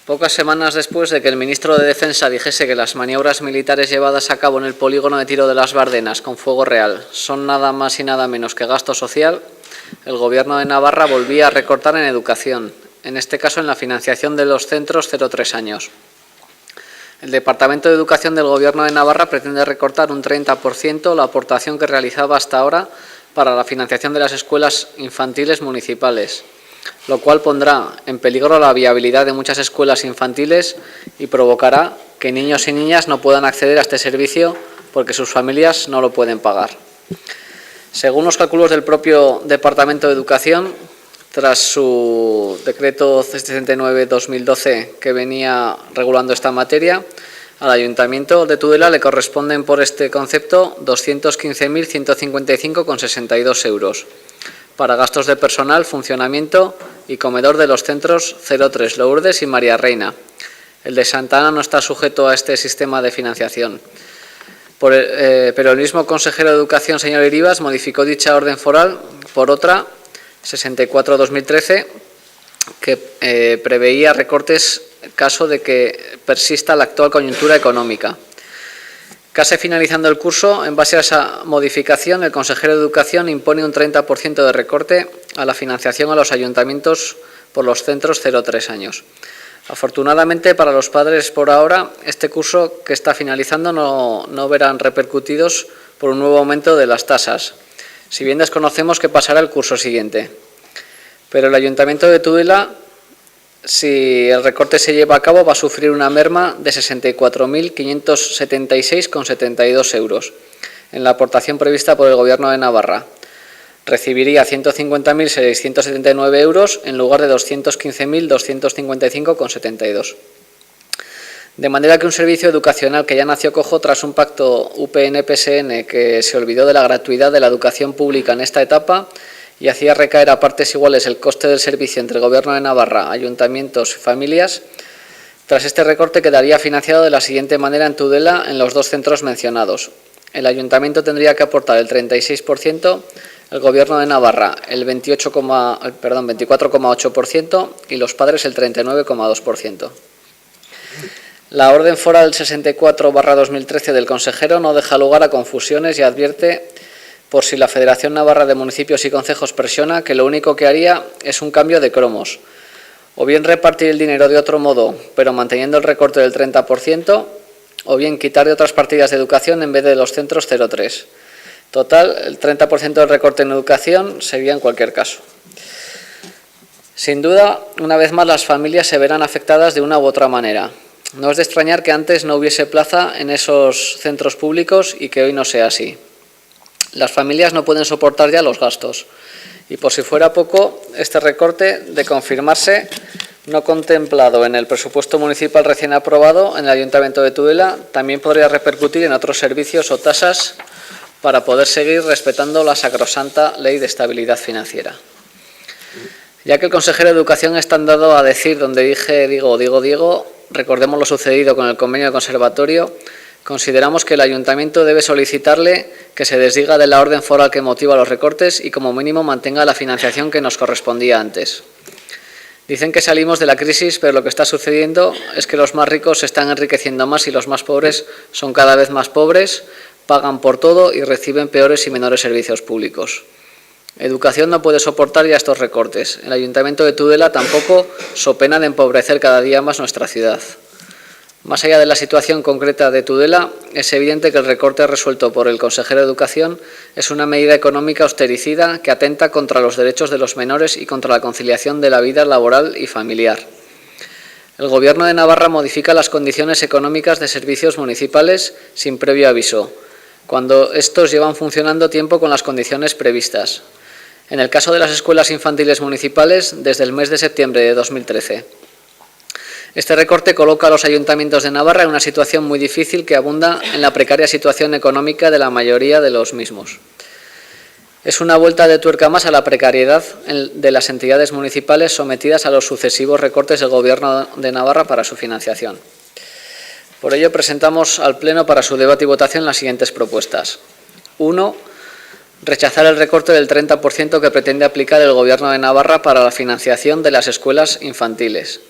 Pocas semanas después de que el ministro de Defensa dijese que las maniobras militares llevadas a cabo en el polígono de tiro de las Bardenas con fuego real son nada más y nada menos que gasto social, el Gobierno de Navarra volvía a recortar en educación, en este caso en la financiación de los centros 0-3 años. El Departamento de Educación del Gobierno de Navarra pretende recortar un 30% la aportación que realizaba hasta ahora para la financiación de las escuelas infantiles municipales, lo cual pondrá en peligro la viabilidad de muchas escuelas infantiles y provocará que niños y niñas no puedan acceder a este servicio porque sus familias no lo pueden pagar. Según los cálculos del propio Departamento de Educación, tras su decreto 69/2012 que venía regulando esta materia, al Ayuntamiento de Tudela le corresponden por este concepto 215.155,62 euros para gastos de personal, funcionamiento y comedor de los centros 0-3 Lourdes y María Reina. El de Santa Ana no está sujeto a este sistema de financiación. Pero el mismo consejero de Educación, señor Iribas, modificó dicha orden foral por otra, 64/2013, que preveía recortes en caso de que persista la actual coyuntura económica. Casi finalizando el curso, en base a esa modificación, el consejero de Educación impone un 30% de recorte a la financiación a los ayuntamientos por los centros 0-3 años. Afortunadamente para los padres, por ahora, este curso que está finalizando no verán repercutidos por un nuevo aumento de las tasas, si bien desconocemos qué pasará el curso siguiente. Pero el Ayuntamiento de Tudela, si el recorte se lleva a cabo, va a sufrir una merma de 64.576,72 euros en la aportación prevista por el Gobierno de Navarra. Recibiría 150.679 euros en lugar de 215.255,72. De manera que un servicio educacional que ya nació cojo tras un pacto UPN-PSN que se olvidó de la gratuidad de la educación pública en esta etapa y hacía recaer a partes iguales el coste del servicio entre el Gobierno de Navarra, ayuntamientos y familias, tras este recorte quedaría financiado de la siguiente manera en Tudela en los dos centros mencionados. El ayuntamiento tendría que aportar el 36%, el Gobierno de Navarra el 24,8% y los padres el 39,2%. La orden foral 64/2013 del consejero no deja lugar a confusiones y advierte, por si la Federación Navarra de Municipios y Concejos presiona, que lo único que haría es un cambio de cromos, o bien repartir el dinero de otro modo, pero manteniendo el recorte del 30%, o bien quitar de otras partidas de educación en vez de los centros 0-3. Total, el 30% del recorte en educación sería en cualquier caso. Sin duda, una vez más, las familias se verán afectadas de una u otra manera. No es de extrañar que antes no hubiese plaza en esos centros públicos y que hoy no sea así. Las familias no pueden soportar ya los gastos y, por si fuera poco, este recorte, de confirmarse, no contemplado en el presupuesto municipal recién aprobado en el Ayuntamiento de Tudela, también podría repercutir en otros servicios o tasas para poder seguir respetando la sacrosanta Ley de Estabilidad Financiera. Ya que el consejero de Educación es tan dado a decir donde dije digo, recordemos lo sucedido con el convenio de conservatorio, consideramos que el Ayuntamiento debe solicitarle que se desdiga de la orden foral que motiva los recortes y como mínimo mantenga la financiación que nos correspondía antes. Dicen que salimos de la crisis, pero lo que está sucediendo es que los más ricos se están enriqueciendo más y los más pobres son cada vez más pobres, pagan por todo y reciben peores y menores servicios públicos. Educación no puede soportar ya estos recortes. El Ayuntamiento de Tudela tampoco, so pena de empobrecer cada día más nuestra ciudad. Más allá de la situación concreta de Tudela, es evidente que el recorte resuelto por el consejero de Educación es una medida económica austericida que atenta contra los derechos de los menores y contra la conciliación de la vida laboral y familiar. El Gobierno de Navarra modifica las condiciones económicas de servicios municipales sin previo aviso, cuando estos llevan funcionando tiempo con las condiciones previstas. En el caso de las escuelas infantiles municipales, desde el mes de septiembre de 2013. Este recorte coloca a los ayuntamientos de Navarra en una situación muy difícil que abunda en la precaria situación económica de la mayoría de los mismos. Es una vuelta de tuerca más a la precariedad de las entidades municipales sometidas a los sucesivos recortes del Gobierno de Navarra para su financiación. Por ello, presentamos al Pleno para su debate y votación las siguientes propuestas. 1. Rechazar el recorte del 30% que pretende aplicar el Gobierno de Navarra para la financiación de las escuelas infantiles.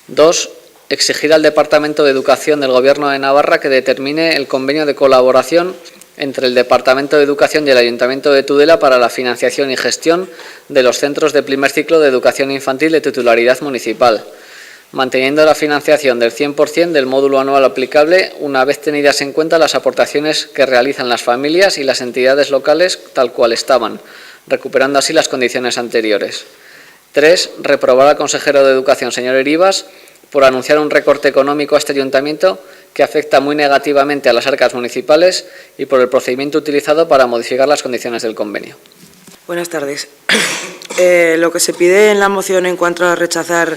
2. exigir al Departamento de Educación del Gobierno de Navarra que determine el convenio de colaboración entre el Departamento de Educación y el Ayuntamiento de Tudela para la financiación y gestión de los centros de primer ciclo de educación infantil de titularidad municipal, manteniendo la financiación del 100% del módulo anual aplicable una vez tenidas en cuenta las aportaciones que realizan las familias y las entidades locales tal cual estaban, recuperando así las condiciones anteriores. 3. Reprobar al consejero de Educación, señor Herivas, por anunciar un recorte económico a este ayuntamiento que afecta muy negativamente a las arcas municipales y por el procedimiento utilizado para modificar las condiciones del convenio. Buenas tardes. Lo que se pide en la moción en cuanto a rechazar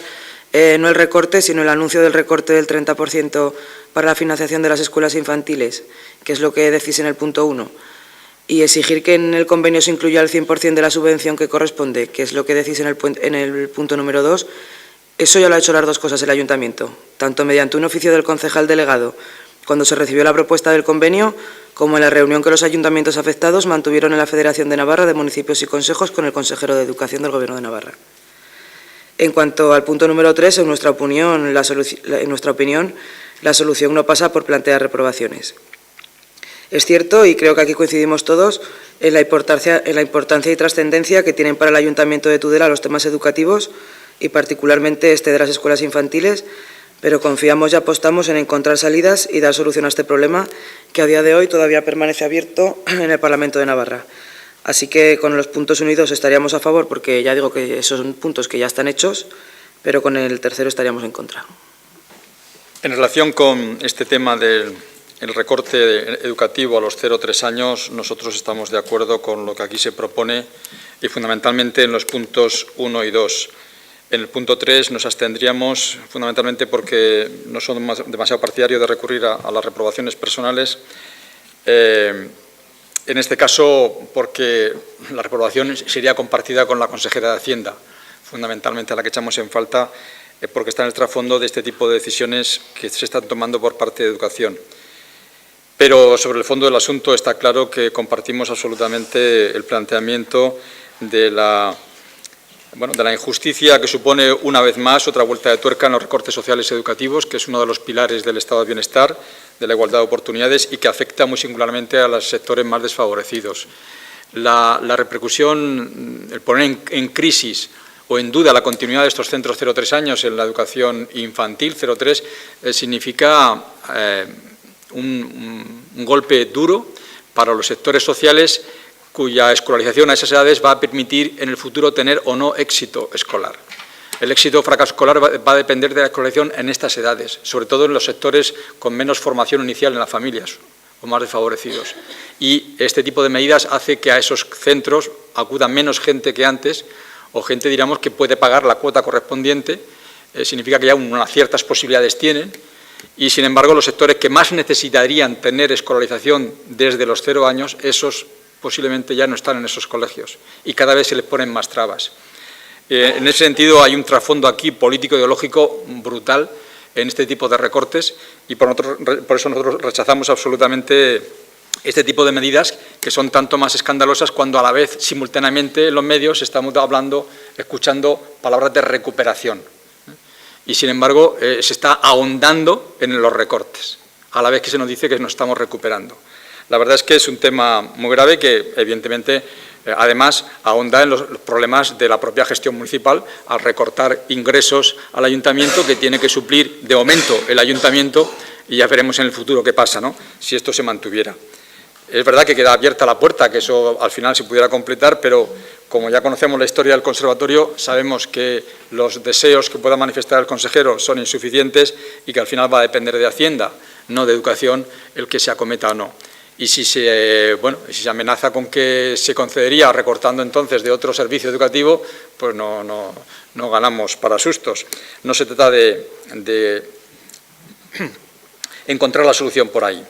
no el recorte, sino el anuncio del recorte del 30% para la financiación de las escuelas infantiles, que es lo que decís en el punto 1, y exigir que en el convenio se incluya el 100% de la subvención que corresponde, que es lo que decís en el punto número 2, eso ya lo ha hecho las dos cosas el ayuntamiento, tanto mediante un oficio del concejal delegado, cuando se recibió la propuesta del convenio, como en la reunión que los ayuntamientos afectados mantuvieron en la Federación de Navarra de Municipios y Consejos con el consejero de Educación del Gobierno de Navarra. En cuanto al punto número 3, en nuestra opinión, la solución no pasa por plantear reprobaciones. Es cierto, y creo que aquí coincidimos todos, en la importancia y trascendencia que tienen para el Ayuntamiento de Tudela los temas educativos y particularmente este de las escuelas infantiles, pero confiamos y apostamos en encontrar salidas y dar solución a este problema que a día de hoy todavía permanece abierto en el Parlamento de Navarra. Así que con los puntos 1 y 2 estaríamos a favor, porque ya digo que esos son puntos que ya están hechos, pero con el tercero estaríamos en contra. En relación con este tema del recorte educativo a los 0-3 años, nosotros estamos de acuerdo con lo que aquí se propone y fundamentalmente en los puntos 1 y 2. En el punto 3 nos abstendríamos fundamentalmente porque no somos demasiado partidarios de recurrir a las reprobaciones personales. En este caso, porque la reprobación sería compartida con la consejera de Hacienda, fundamentalmente a la que echamos en falta, porque está en el trasfondo de este tipo de decisiones que se están tomando por parte de Educación. Pero sobre el fondo del asunto está claro que compartimos absolutamente el planteamiento de la injusticia que supone una vez más otra vuelta de tuerca en los recortes sociales y educativos, que es uno de los pilares del estado de bienestar, de la igualdad de oportunidades y que afecta muy singularmente a los sectores más desfavorecidos. La repercusión, el poner en crisis o en duda la continuidad de estos centros 0-3 años en la educación infantil 0-3 significa un golpe duro para los sectores sociales cuya escolarización a esas edades va a permitir en el futuro tener o no éxito escolar. El éxito o fracaso escolar va a depender de la escolarización en estas edades, sobre todo en los sectores con menos formación inicial en las familias o más desfavorecidos. Y este tipo de medidas hace que a esos centros acuda menos gente que antes, o gente, diríamos, que puede pagar la cuota correspondiente, significa que ya unas ciertas posibilidades tienen, y sin embargo los sectores que más necesitarían tener escolarización desde los 0 años, esos posiblemente ya no están en esos colegios y cada vez se les ponen más trabas. En ese sentido hay un trasfondo aquí político-ideológico brutal en este tipo de recortes y por eso nosotros rechazamos absolutamente este tipo de medidas que son tanto más escandalosas cuando a la vez simultáneamente en los medios estamos escuchando palabras de recuperación y sin embargo se está ahondando en los recortes a la vez que se nos dice que nos estamos recuperando. La verdad es que es un tema muy grave que, evidentemente, además, ahonda en los problemas de la propia gestión municipal al recortar ingresos al ayuntamiento que tiene que suplir, de momento, el ayuntamiento y ya veremos en el futuro qué pasa, ¿no?, si esto se mantuviera. Es verdad que queda abierta la puerta, que eso al final se pudiera completar, pero como ya conocemos la historia del conservatorio, sabemos que los deseos que pueda manifestar el consejero son insuficientes y que al final va a depender de Hacienda, no de Educación, el que se acometa o no. Y si se amenaza con que se concedería recortando entonces de otro servicio educativo, pues no ganamos para sustos. No se trata de encontrar la solución por ahí.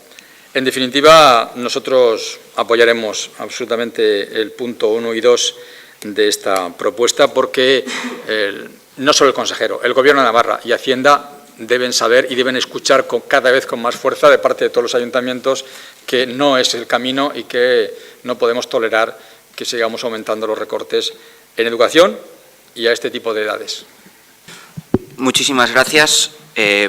En definitiva, nosotros apoyaremos absolutamente el punto 1 y 2 de esta propuesta porque no solo el consejero, el Gobierno de Navarra y Hacienda deben saber y deben escuchar cada vez con más fuerza de parte de todos los ayuntamientos que no es el camino y que no podemos tolerar que sigamos aumentando los recortes en educación y a este tipo de edades. Muchísimas gracias.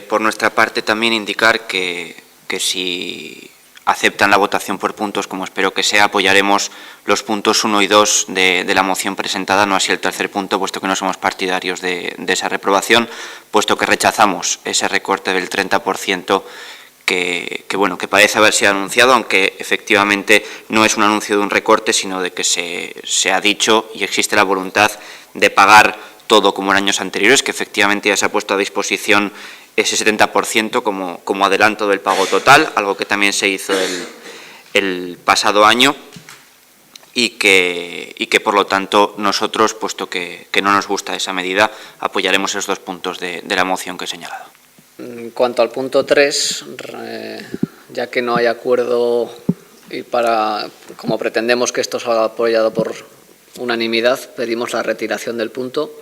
Por nuestra parte también indicar que si aceptan la votación por puntos, como espero que sea, apoyaremos los puntos 1 y 2 de la moción presentada, no así el tercer punto, puesto que no somos partidarios de esa reprobación, puesto que rechazamos ese recorte del 30% que parece haber sido anunciado, aunque efectivamente no es un anuncio de un recorte, sino de que se ha dicho y existe la voluntad de pagar todo como en años anteriores, que efectivamente ya se ha puesto a disposición ese 70% como adelanto del pago total, algo que también se hizo el pasado año y que por lo tanto nosotros, puesto que no nos gusta esa medida, apoyaremos esos 2 puntos de la moción que he señalado. En cuanto al punto 3, ya que no hay acuerdo y como pretendemos que esto salga apoyado por unanimidad, pedimos la retiración del punto.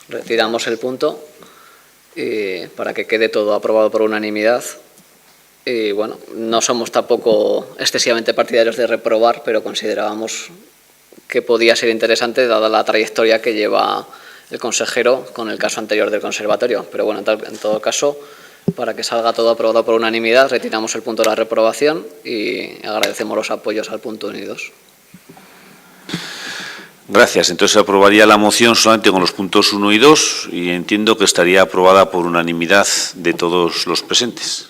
Retiramos el punto para que quede todo aprobado por unanimidad. Y bueno, no somos tampoco excesivamente partidarios de reprobar, pero considerábamos que podía ser interesante dada la trayectoria que lleva el consejero con el caso anterior del conservatorio. Pero bueno, en todo caso, para que salga todo aprobado por unanimidad, retiramos el punto de la reprobación y agradecemos los apoyos al punto 1 y 2. Gracias. Entonces se aprobaría la moción solamente con los puntos 1 y 2 y entiendo que estaría aprobada por unanimidad de todos los presentes.